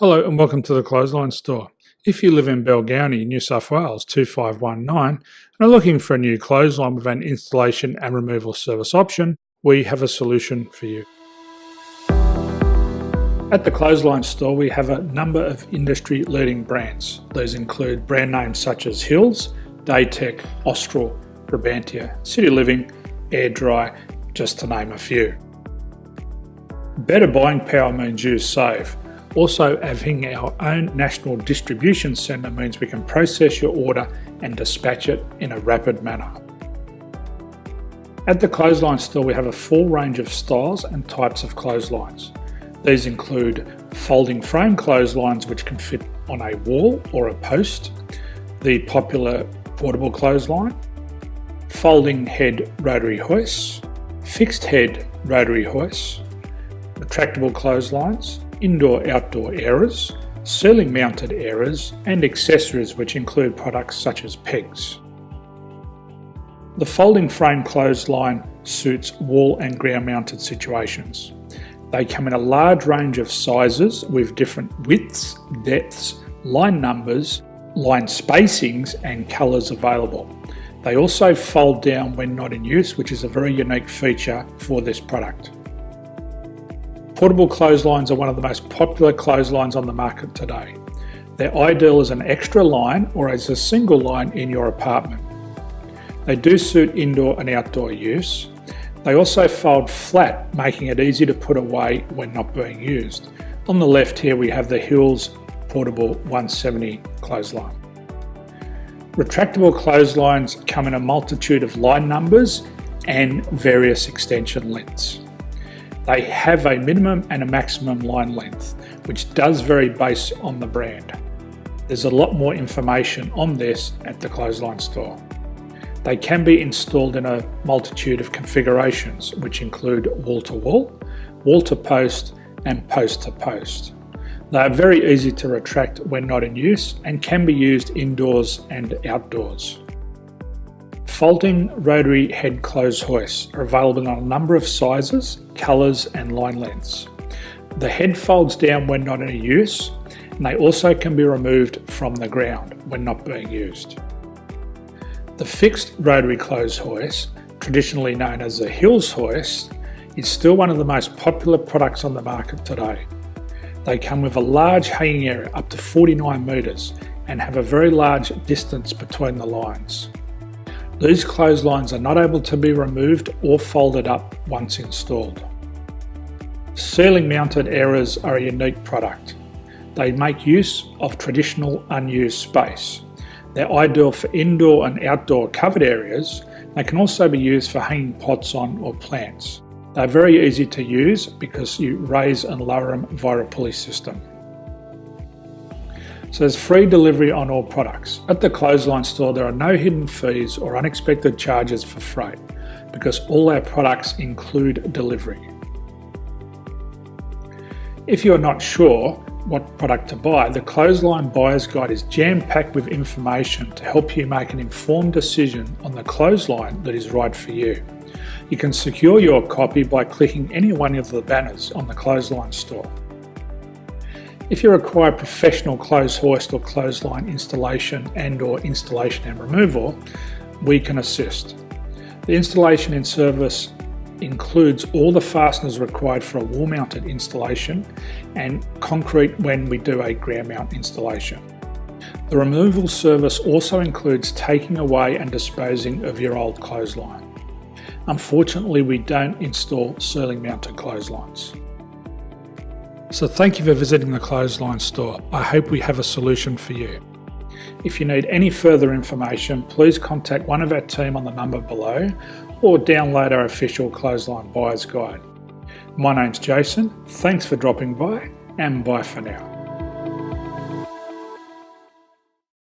Hello and welcome to the Clothesline Store. If you live in Balgownie, New South Wales 2519 and are looking for a new clothesline with an installation and removal service option, we have a solution for you. At the Clothesline Store we have a number of industry leading brands. These include brand names such as Hills, Daytech, Austral, Brabantia, City Living, Air Dry, just to name a few. Better buying power means you save. Also, having our own national distribution centre means we can process your order and dispatch it in a rapid manner. At the Clothesline Store we have a full range of styles and types of clotheslines. These include folding frame clotheslines which can fit on a wall or a post, the popular portable clothesline, folding head rotary hoists, fixed head rotary hoists, retractable clotheslines, indoor-outdoor airers, ceiling mounted airers and accessories which include products such as pegs. The folding frame clothesline suits wall and ground mounted situations. They come in a large range of sizes with different widths, depths, line numbers, line spacings and colours available. They also fold down when not in use, which is a very unique feature for this product. Portable clotheslines are one of the most popular clotheslines on the market today. They're ideal as an extra line or as a single line in your apartment. They do suit indoor and outdoor use. They also fold flat, making it easy to put away when not being used. On the left here we have the Hills Portable 170 clothesline. Retractable clotheslines come in a multitude of line numbers and various extension lengths. They have a minimum and a maximum line length, which does vary based on the brand. There's a lot more information on this at the Clothesline Store. They can be installed in a multitude of configurations, which include wall-to-wall, wall-to-post and post-to-post. They are very easy to retract when not in use and can be used indoors and outdoors. Folding rotary head clothes hoists are available in a number of sizes, colours and line lengths. The head folds down when not in use and they also can be removed from the ground when not being used. The fixed rotary clothes hoist, traditionally known as the Hills hoist, is still one of the most popular products on the market today. They come with a large hanging area up to 49 metres and have a very large distance between the lines. These clotheslines are not able to be removed or folded up once installed. Ceiling mounted airers are a unique product. They make use of traditional unused space. They're ideal for indoor and outdoor covered areas. They can also be used for hanging pots on or plants. They're very easy to use because you raise and lower them via a pulley system. So there's free delivery on all products. At the Clothesline Store there are no hidden fees or unexpected charges for freight because all our products include delivery. If you're not sure what product to buy, the Clothesline Buyer's Guide is jam-packed with information to help you make an informed decision on the clothesline that is right for you. You can secure your copy by clicking any one of the banners on the Clothesline Store. If you require professional clothes hoist or clothesline installation and/or installation and removal, we can assist. The installation and service includes all the fasteners required for a wall-mounted installation and concrete when we do a ground mount installation. The removal service also includes taking away and disposing of your old clothesline. Unfortunately, we don't install ceiling mounted clotheslines. So thank you for visiting the Clothesline Store. I hope we have a solution for you. If you need any further information, please contact one of our team on the number below or download our official Clothesline Buyer's Guide. My name's Jason, thanks for dropping by and bye for now.